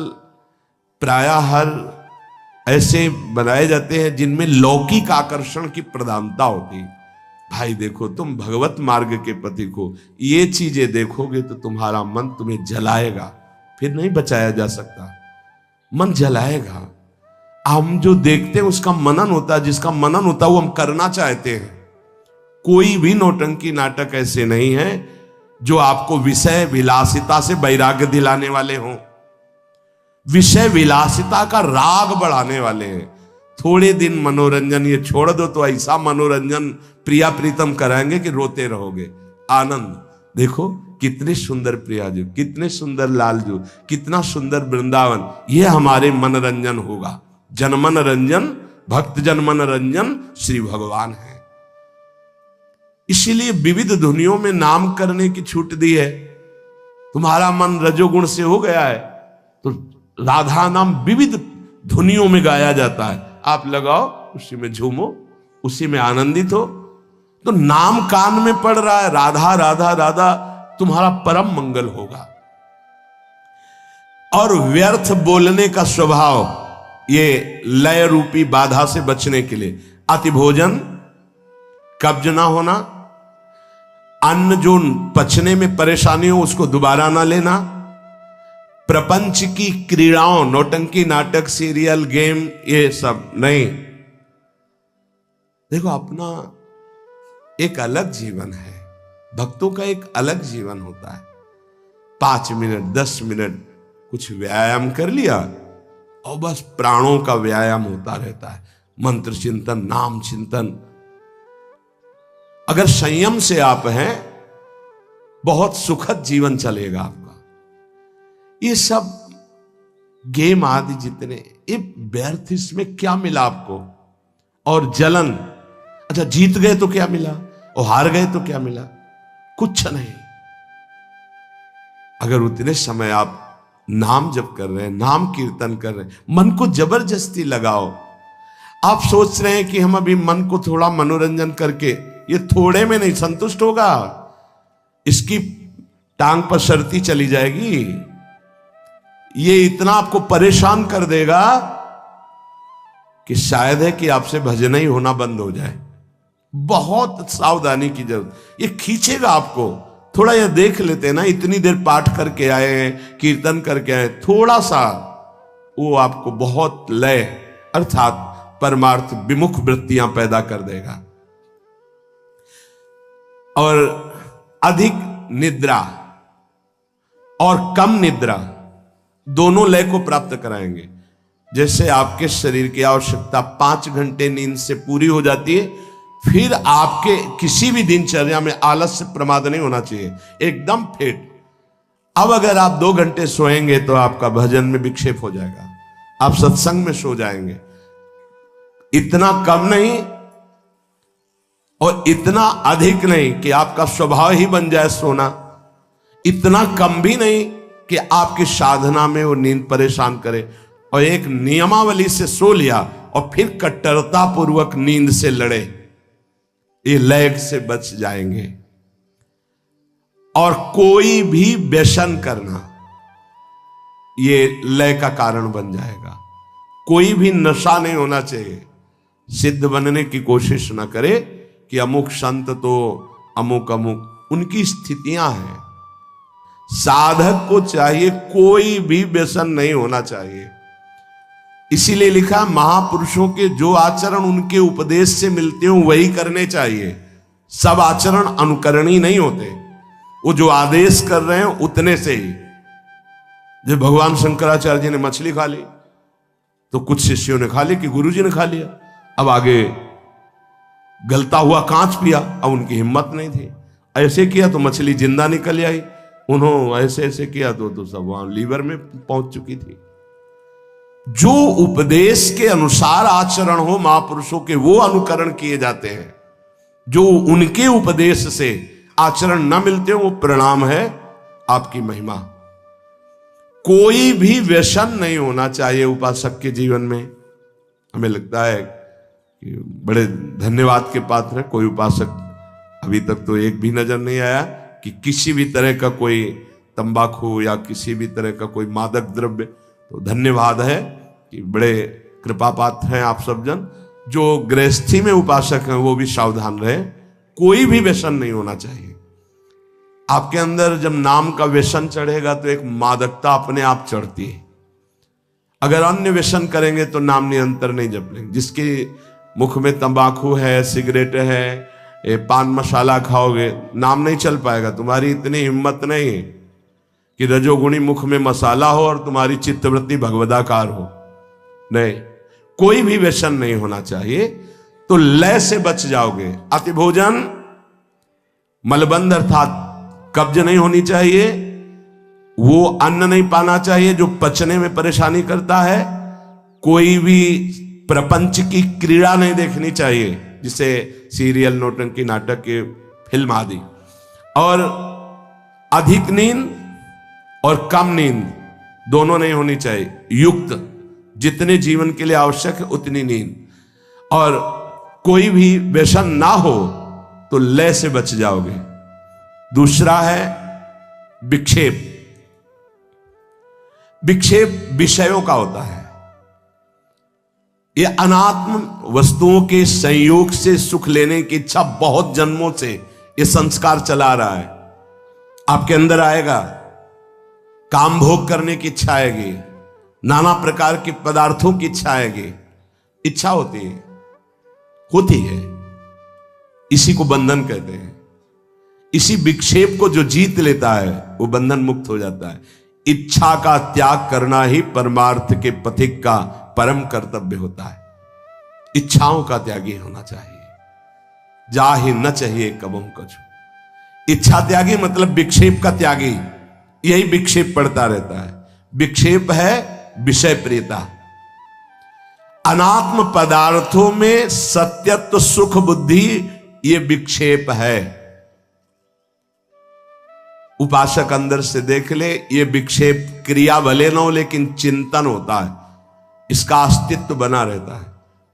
प्रायः हर ऐसे बनाए जाते हैं जिनमें लौकिक आकर्षण की प्रधानता होती। भाई देखो, तुम भगवत मार्ग के पति को ये चीजें देखोगे तो तुम्हारा मन तुम्हें जलाएगा, फिर नहीं बचाया जा सकता, मन जलाएगा। हम जो देखते हैं उसका मनन होता है, जिसका मनन होता है वो हम करना चाहते हैं। कोई भी नौटंकी नाटक ऐसे नहीं है जो आपको विषय विलासिता से वैराग्य दिलाने वाले हों, विषय विलासिता का राग बढ़ाने वाले हैं। थोड़े दिन मनोरंजन ये छोड़ दो तो ऐसा मनोरंजन प्रिया प्रीतम कराएंगे कि रोते रहोगे। आनंद देखो, कितने सुंदर प्रिया जी, कितने सुंदर लाल जी, कितना सुंदर वृंदावन, ये हमारे मनोरंजन होगा। जनमन रंजन, भक्त जनमन रंजन श्री भगवान है। इसीलिए विविध धुनियों में नाम करने की छूट दी है। तुम्हारा मन रजोगुण से हो गया है तो राधा नाम विविध धुनियों में गाया जाता है। आप लगाओ, उसी में झूमो, उसी में आनंदित हो। तो नाम कान में पड़ रहा है, राधा राधा राधा, तुम्हारा परम मंगल होगा। और व्यर्थ बोलने का स्वभाव ये लय रूपी बाधा से बचने के लिए अति भोजन, कब्ज ना होना, अन्न जो पचने में परेशानी हो उसको दोबारा ना लेना, प्रपंच की क्रीड़ाओं, नौटंकी, नाटक, सीरियल, गेम, ये सब नहीं। देखो अपना एक अलग जीवन है, भक्तों का एक अलग जीवन होता है। 5 मिनट 10 मिनट कुछ व्यायाम कर लिया और बस प्राणों का व्यायाम होता रहता है। मंत्र चिंतन, नाम चिंतन। अगर संयम से आप हैं, बहुत सुखद जीवन चलेगा आपका। ये सब गेम आदि जितने, ये व्यर्थ, इसमें क्या मिला आपको? और जलन, अच्छा जीत गए तो क्या मिला, और हार गए तो क्या मिला? कुछ नहीं। अगर उतने समय आप नाम जप कर रहे हैं, नाम कीर्तन कर रहे हैं, मन को जबरदस्ती लगाओ। आप सोच रहे हैं कि हम अभी मन को थोड़ा मनोरंजन करके, ये थोड़े में नहीं संतुष्ट होगा, इसकी टांग पसरती चली जाएगी। ये इतना आपको परेशान कर देगा कि शायद है कि आपसे भजन ही होना बंद हो जाए। बहुत सावधानी की जरूरत। ये खींचेगा आपको। थोड़ा ये देख लेते हैं ना, इतनी देर पाठ करके आए हैं, कीर्तन करके आए, थोड़ा सा वो आपको बहुत लय अर्थात परमार्थ विमुख वृत्तियां पैदा कर देगा। और अधिक निद्रा और कम निद्रा दोनों लय को प्राप्त कराएंगे। जैसे आपके शरीर की आवश्यकता 5 घंटे नींद से पूरी हो जाती है, फिर आपके किसी भी दिनचर्या में आलस्य प्रमाद नहीं होना चाहिए, एकदम फिट। अब अगर आप 2 घंटे सोएंगे तो आपका भजन में विक्षेप हो जाएगा, आप सत्संग में सो जाएंगे। इतना कम नहीं और इतना अधिक नहीं कि आपका स्वभाव ही बन जाए सोना, इतना कम भी नहीं कि आपकी साधना में वो नींद परेशान करे। और एक नियमावली से सो लिया और फिर कट्टरता पूर्वक नींद से लड़े, ये लय से बच जाएंगे। और कोई भी व्यसन करना ये लय का कारण बन जाएगा। कोई भी नशा नहीं होना चाहिए। सिद्ध बनने की कोशिश ना करे कि अमुक संत तो अमुक अमुक, उनकी स्थितियां हैं। साधक को चाहिए कोई भी व्यसन नहीं होना चाहिए। इसीलिए लिखा, महापुरुषों के जो आचरण उनके उपदेश से मिलते हो वही करने चाहिए। सब आचरण अनुकरणीय नहीं होते, वो जो आदेश कर रहे हैं उतने से ही। जब भगवान शंकराचार्य जी ने मछली खा ली तो कुछ शिष्यों ने खा ली कि गुरुजी ने खा लिया। अब आगे गलता हुआ कांच पिया, अब उनकी हिम्मत नहीं थी। ऐसे किया तो मछली जिंदा निकल आई, उन्होंने ऐसे ऐसे किया तो सब वहां लीवर में पहुंच चुकी थी। जो उपदेश के अनुसार आचरण हो महापुरुषों के, वो अनुकरण किए जाते हैं। जो उनके उपदेश से आचरण न मिलते हो, वो परिणाम है आपकी महिमा। कोई भी व्यसन नहीं होना चाहिए उपासक के जीवन में। हमें लगता है कि बड़े धन्यवाद के पात्र है, कोई उपासक अभी तक तो एक भी नजर नहीं आया कि किसी भी तरह का कोई तंबाकू या किसी भी तरह का कोई मादक द्रव्य। तो धन्यवाद है कि बड़े कृपा पात्र हैं आप सब जन। जो गृहस्थी में उपासक हैं वो भी सावधान रहे, कोई भी व्यसन नहीं होना चाहिए। आपके अंदर जब नाम का व्यसन चढ़ेगा तो एक मादकता अपने आप चढ़ती है। अगर अन्य व्यसन करेंगे तो नाम निरंतर नहीं जप लेंगे। जिसके मुख में तंबाकू है, सिगरेट है, पान मसाला खाओगे, नाम नहीं चल पाएगा। तुम्हारी इतनी हिम्मत नहीं है कि रजोगुणी मुख में मसाला हो और तुम्हारी चित्तवृत्ति भगवदाकार हो। नहीं, कोई भी व्यसन नहीं होना चाहिए, तो लय से बच जाओगे। अति भोजन, मलबंध अर्थात कब्ज नहीं होनी चाहिए। वो अन्न नहीं पाना चाहिए जो पचने में परेशानी करता है। कोई भी प्रपंच की क्रीड़ा नहीं देखनी चाहिए, जिसे सीरियल, नौटंकी, नाटक के फिल्म आदि। और अधिक नींद और कम नींद दोनों नहीं होनी चाहिए। युक्त, जितने जीवन के लिए आवश्यक है उतनी नींद। और कोई भी व्यसन ना हो तो लय से बच जाओगे। दूसरा है विक्षेप। विक्षेप विषयों का होता है। ये अनात्म वस्तुओं के संयोग से सुख लेने की इच्छा बहुत जन्मों से ये संस्कार चला रहा है। आपके अंदर आएगा, काम भोग करने की इच्छा आएगी, नाना प्रकार के पदार्थों की इच्छा आएगी। इच्छा होती है, इसी को बंधन कहते हैं। इसी विक्षेप को जो जीत लेता है वो बंधन मुक्त हो जाता है। इच्छा का त्याग करना ही परमार्थ के पथिक का परम कर्तव्य होता है। इच्छाओं का त्यागी होना चाहिए, जा ही न चाहिए कबों कछु। इच्छा त्यागी मतलब विक्षेप का त्यागी। यही विक्षेप पड़ता रहता है। विक्षेप है विषय प्रियता। अनात्म पदार्थों में सत्यत्व सुख बुद्धि ये विक्षेप है। उपासक अंदर से देख ले, ये विक्षेप क्रिया भले न हो लेकिन चिंतन होता है, इसका अस्तित्व बना रहता है।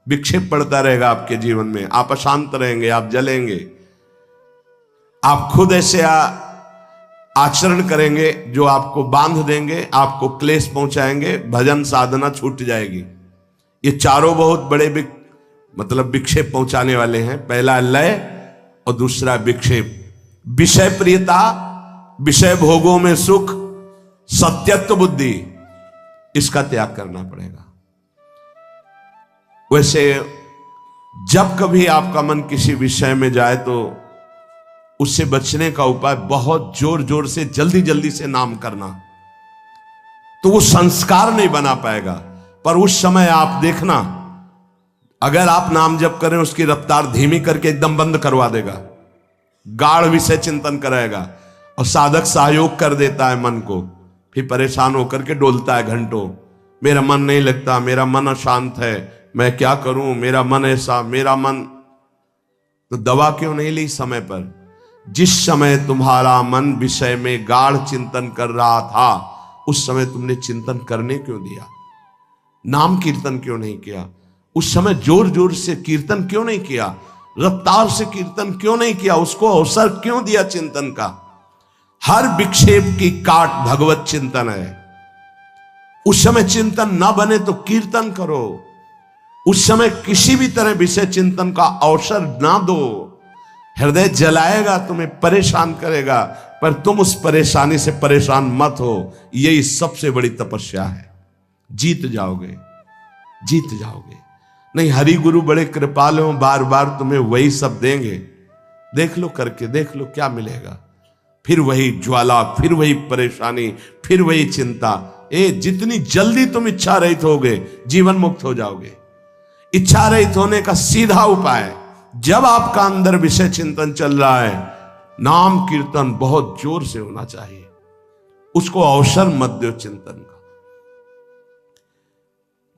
विक्षेप पड़ता रहेगा आपके जीवन में, आप अशांत रहेंगे, आप जलेंगे, आप खुद ऐसे आचरण करेंगे जो आपको बांध देंगे, आपको क्लेश पहुंचाएंगे, भजन साधना छूट जाएगी। ये चारों बहुत बड़े मतलब विक्षेप पहुंचाने वाले हैं। पहला लय और दूसरा विक्षेप। विषय प्रियता, विषय भोगों में सुख, सत्यत्व बुद्धि, इसका त्याग करना पड़ेगा। वैसे जब कभी आपका मन किसी विषय में जाए तो उससे बचने का उपाय बहुत जोर जोर से जल्दी जल्दी से नाम करना, तो वो संस्कार नहीं बना पाएगा। पर उस समय आप देखना, अगर आप नाम जप करें उसकी रफ्तार धीमी करके एकदम बंद करवा देगा, गाढ़ विषय चिंतन कराएगा और साधक सहयोग कर देता है मन को। फिर परेशान होकर के डोलता है घंटों, मेरा मन नहीं लगता, मेरा मन अशांत है, मैं क्या करूं, मेरा मन ऐसा, मेरा मन। तो दवा क्यों नहीं ली समय पर? जिस समय तुम्हारा मन विषय में गाढ़ चिंतन कर रहा था, उस समय तुमने चिंतन करने क्यों दिया? नाम कीर्तन क्यों नहीं किया? उस समय जोर जोर से कीर्तन क्यों नहीं किया? रफ्तार से कीर्तन क्यों नहीं किया? उसको अवसर क्यों दिया चिंतन का? हर विक्षेप की काट भगवत चिंतन है। उस समय चिंतन ना बने तो कीर्तन करो। उस समय किसी भी तरह विषय चिंतन का अवसर ना दो। हृदय जलाएगा, तुम्हें परेशान करेगा, पर तुम उस परेशानी से परेशान मत हो। यही सबसे बड़ी तपस्या है। जीत जाओगे, जीत जाओगे। नहीं, हरि गुरु बड़े कृपालु हो, बार बार तुम्हें वही सब देंगे। देख लो, करके देख लो क्या मिलेगा। फिर वही ज्वाला, फिर वही परेशानी, फिर वही चिंता। जितनी जल्दी तुम इच्छा रहित होगे, जीवन मुक्त हो जाओगे। इच्छा रहित होने का सीधा उपाय, जब आपका अंदर विषय चिंतन चल रहा है, नाम कीर्तन बहुत जोर से होना चाहिए। उसको अवसर मत दो चिंतन का।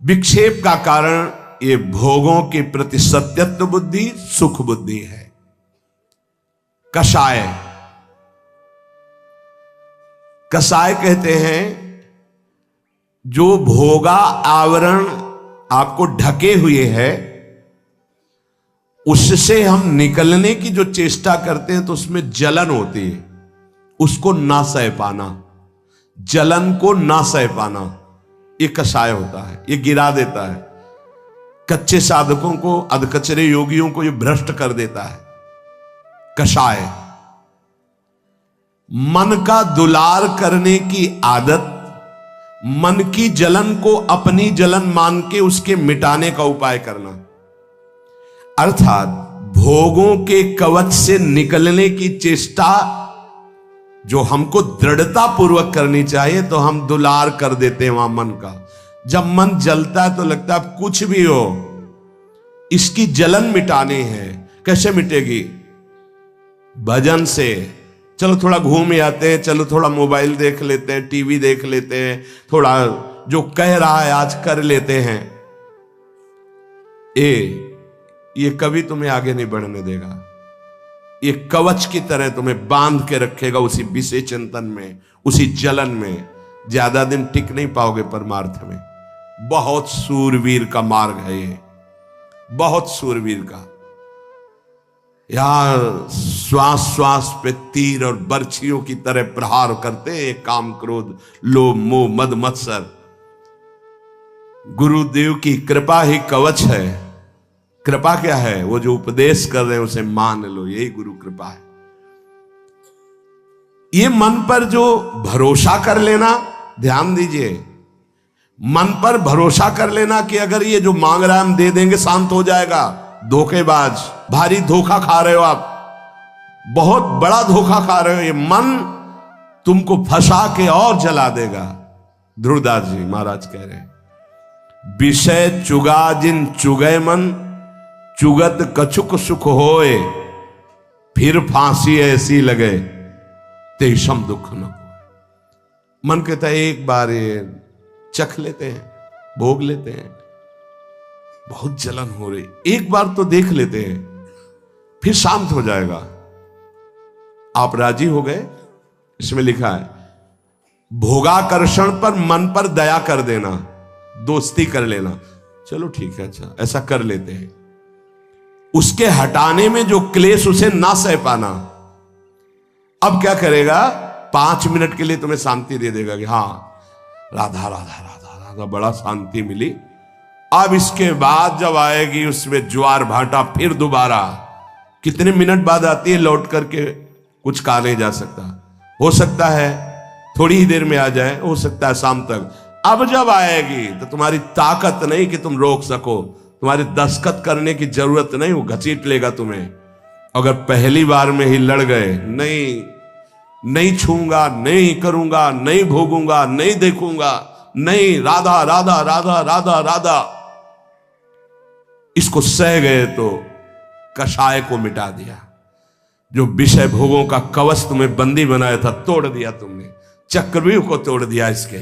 विक्षेप का कारण ये भोगों के प्रति सत्यत्व बुद्धि, सुख बुद्धि है। कषाय, कषाय कहते हैं जो भोगा आवरण आपको ढके हुए है, उससे हम निकलने की जो चेष्टा करते हैं तो उसमें जलन होती है। उसको ना सह पाना, जलन को ना सह पाना, ये कषाय होता है। ये गिरा देता है कच्चे साधकों को, अधकचरे योगियों को ये भ्रष्ट कर देता है। कषाय, मन का दुलार करने की आदत, मन की जलन को अपनी जलन मान के उसके मिटाने का उपाय करना, अर्थात भोगों के कवच से निकलने की चेष्टा जो हमको दृढ़ता पूर्वक करनी चाहिए, तो हम दुलार कर देते हैं वहां मन का। जब मन जलता है तो लगता है कुछ भी हो, इसकी जलन मिटानी है। कैसे मिटेगी? भजन से। चलो थोड़ा घूम आते हैं, चलो थोड़ा मोबाइल देख लेते हैं, टीवी देख लेते हैं, थोड़ा जो कह रहा है आज कर लेते हैं। ये कभी तुम्हें आगे नहीं बढ़ने देगा। ये कवच की तरह तुम्हें बांध के रखेगा उसी विषय चिंतन में, उसी जलन में। ज्यादा दिन टिक नहीं पाओगे परमार्थ में। बहुत सूरवीर का मार्ग है ये, बहुत सूरवीर का। यहां श्वास श्वास पे तीर और बर्छियों की तरह प्रहार करते हैं काम, क्रोध, लोभ, मोह, मद, मत्सर। गुरुदेव की कृपा ही कवच है। कृपा क्या है? वो जो उपदेश कर रहे हैं उसे मान लो, यही गुरु कृपा है। ये मन पर जो भरोसा कर लेना, ध्यान दीजिए, मन पर भरोसा कर लेना कि अगर ये जो मांग रहा है हम दे देंगे, शांत हो जाएगा। धोखेबाज, भारी धोखा खा रहे हो आप, बहुत बड़ा धोखा खा रहे हो। ये मन तुमको फंसा के और जला देगा। ध्रुवदास जी महाराज कह रहे हैं, विषय चुगा जिन चुगय मन, चुगत कछुक सुख होए, फिर फांसी ऐसी लगे तेषम दुख न हो। मन कहता है एक बार ये चख लेते हैं, भोग लेते हैं, बहुत जलन हो रही, एक बार तो देख लेते हैं, फिर शांत हो जाएगा। आप राजी हो गए? इसमें लिखा है, भोगाकर्षण पर मन पर दया कर देना, दोस्ती कर लेना। चलो ठीक है, अच्छा ऐसा कर लेते हैं। उसके हटाने में जो क्लेश उसे ना सह पाना, अब क्या करेगा? 5 मिनट के लिए तुम्हें शांति दे देगा कि हाँ राधा राधा राधा राधा, बड़ा शांति मिली। अब इसके बाद जब आएगी उसमें ज्वार भाटा, फिर दोबारा कितने मिनट बाद आती है, लौट करके कुछ कहा नहीं जा सकता। हो सकता है थोड़ी ही देर में आ जाए, हो सकता है शाम तक। अब जब आएगी तो तुम्हारी ताकत नहीं कि तुम रोक सको, तुम्हारी दस्तखत करने की जरूरत नहीं, वो घसीट लेगा तुम्हें। अगर पहली बार में ही लड़ गए, नहीं छूंगा, नहीं करूंगा, नहीं भोगूंगा, नहीं देखूंगा, नहीं, राधा राधा राधा राधा राधा, इसको सह गए तो कषाय को मिटा दिया। जो विषय भोगों का कवच तुम्हें बंदी बनाया था, तोड़ दिया तुमने, चक्रव्यूह को तोड़ दिया इसके।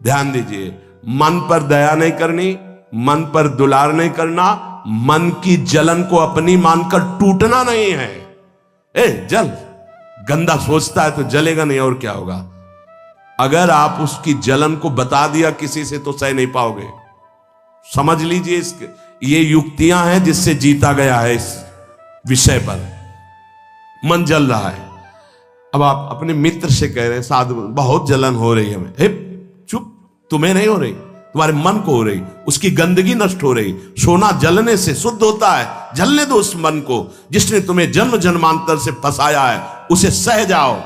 ध्यान दीजिए, मन पर दया नहीं करनी, मन पर दुलार नहीं करना, मन की जलन को अपनी मानकर टूटना नहीं है। जल गंदा सोचता है तो जलेगा नहीं, और क्या होगा? अगर आप उसकी जलन को बता दिया किसी से तो सह नहीं पाओगे। समझ लीजिए, इसके ये युक्तियां हैं जिससे जीता गया है इस विषय पर। मन जल रहा है, अब आप अपने मित्र से कह रहे हैं, साधु बहुत जलन हो रही है हमें। हे चुप, तुम्हें नहीं हो रही, तुम्हारे मन को हो रही, उसकी गंदगी नष्ट हो रही। सोना जलने से शुद्ध होता है, जलने दो उस मन को जिसने तुम्हें जन्म जन्मांतर से फंसाया है, उसे सह जाओ।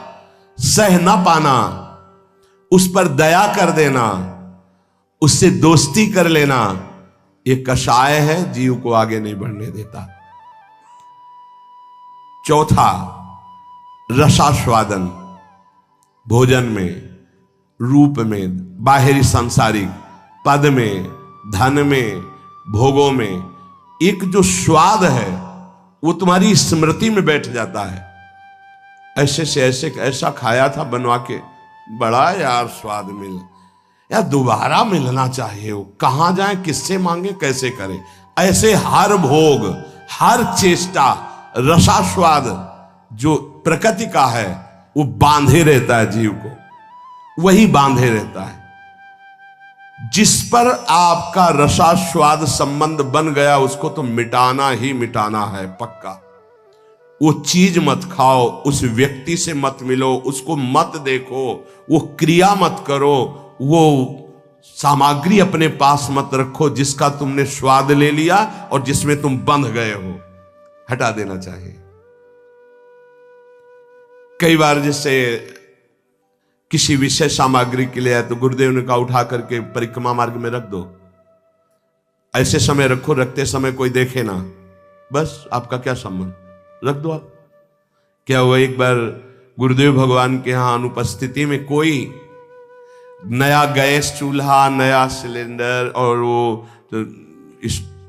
सह ना पाना, उस पर दया कर देना, उससे दोस्ती कर लेना, ये कषाय है, जीव को आगे नहीं बढ़ने देता। चौथा, रसास्वादन, भोजन में, रूप में, बाहरी सांसारिक पद में, धन में, भोगों में, एक जो स्वाद है वो तुम्हारी स्मृति में बैठ जाता है। ऐसे से ऐसा खाया था बनवा के, बड़ा यार स्वाद मिल, यार दोबारा मिलना चाहिए। वो कहां जाए, किससे मांगे, कैसे करें? ऐसे हर भोग, हर चेष्टा, रसास्वाद जो प्रकृति का है वो बांधे रहता है जीव को, वही बांधे रहता है। जिस पर आपका रसास्वाद संबंध बन गया उसको तो मिटाना ही मिटाना है, पक्का। वो चीज मत खाओ, उस व्यक्ति से मत मिलो, उसको मत देखो, वो क्रिया मत करो, वो सामग्री अपने पास मत रखो जिसका तुमने स्वाद ले लिया और जिसमें तुम बंध गए हो, हटा देना चाहिए। कई बार जैसे किसी विशेष सामग्री के लिए तो गुरुदेव ने कहा उठा करके परिक्रमा मार्ग में रख दो। ऐसे समय रखो, रखते समय कोई देखे ना, बस आपका क्या संबंध, रख दो आप। क्या हुआ, एक बार गुरुदेव भगवान के यहां अनुपस्थिति में कोई नया गैस चूल्हा, नया सिलेंडर और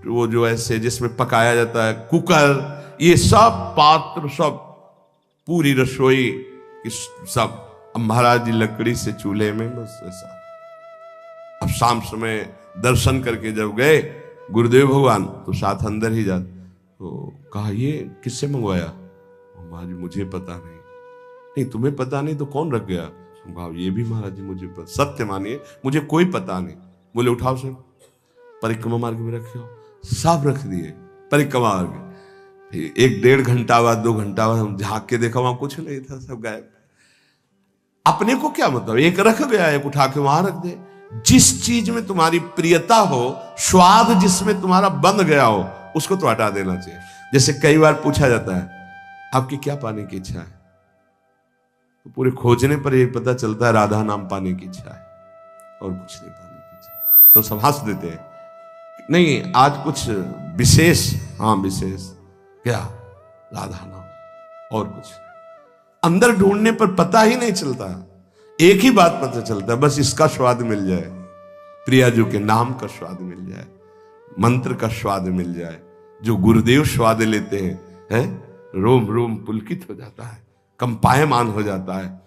वो जो ऐसे जिसमें पकाया जाता है, कुकर, ये सब पात्र, सब पूरी रसोई सब, अब महाराज जी लकड़ी से चूल्हे में, बस ऐसा। अब शाम समय दर्शन करके जब गए गुरुदेव भगवान तो साथ अंदर ही जाते, तो कहा ये किससे मंगवाया? महाराज जी मुझे पता नहीं। नहीं तुम्हें पता नहीं तो कौन रख गया? कहा ये भी महाराज जी मुझे पता, सत्य मानिए मुझे कोई पता नहीं। बोले उठाओ सर, परिक्रमा मार्ग में रखे हो, सब रख दिए परिक्रमा मार्ग। 1-1.5 घंटा बाद, 2 घंटा बाद हम झांक के देखा, वहां कुछ नहीं था, सब गायब। अपने को क्या मतलब, एक रख गया, एक उठा के वहां रख दे। जिस चीज में तुम्हारी प्रियता हो, स्वाद जिसमें तुम्हारा बंध गया हो, उसको तो हटा देना चाहिए। जैसे कई बार पूछा जाता है आपकी क्या पाने की इच्छा है, तो पूरे खोजने पर यह पता चलता है राधा नाम पाने की इच्छा है और कुछ नहीं पाने की इच्छा। तो सब हंस देते हैं, नहीं आज कुछ विशेष, हाँ विशेष क्या, राधा नाम और कुछ। अंदर ढूंढने पर पता ही नहीं चलता, एक ही बात पता चलता है, बस इसका स्वाद मिल जाए, प्रियाजू के नाम का स्वाद मिल जाए, मंत्र का स्वाद मिल जाए। जो गुरुदेव स्वाद लेते हैं, रोम रोम पुलकित हो जाता है, कंपायमान हो जाता है।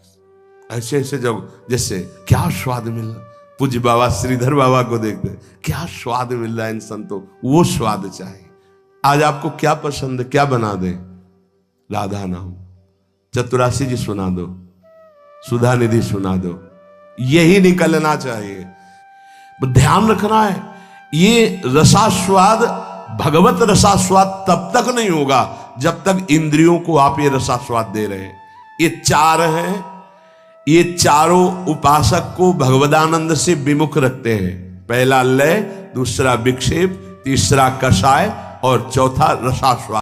ऐसे ऐसे जब जैसे क्या स्वाद मिल रहा, पूज्य बाबा श्रीधर बाबा को देखते क्या स्वाद मिल रहा है इन संतों, वो स्वाद चाहिए। आज आपको क्या पसंद है, क्या बना दे, राधा नाम, चतुरासी जी सुना दो, सुधा निधि सुना दो, यही निकलना चाहिए। ध्यान रखना है, ये रसास्वाद, भगवत रसास्वाद तब तक नहीं होगा जब तक इंद्रियों को आप ये रसास्वाद दे रहे हैं। ये चार हैं, ये चारों उपासक को भगवदानंद से विमुख रखते हैं। पहला लय, दूसरा विक्षेप, तीसरा कषाय और चौथा रसास्वाद।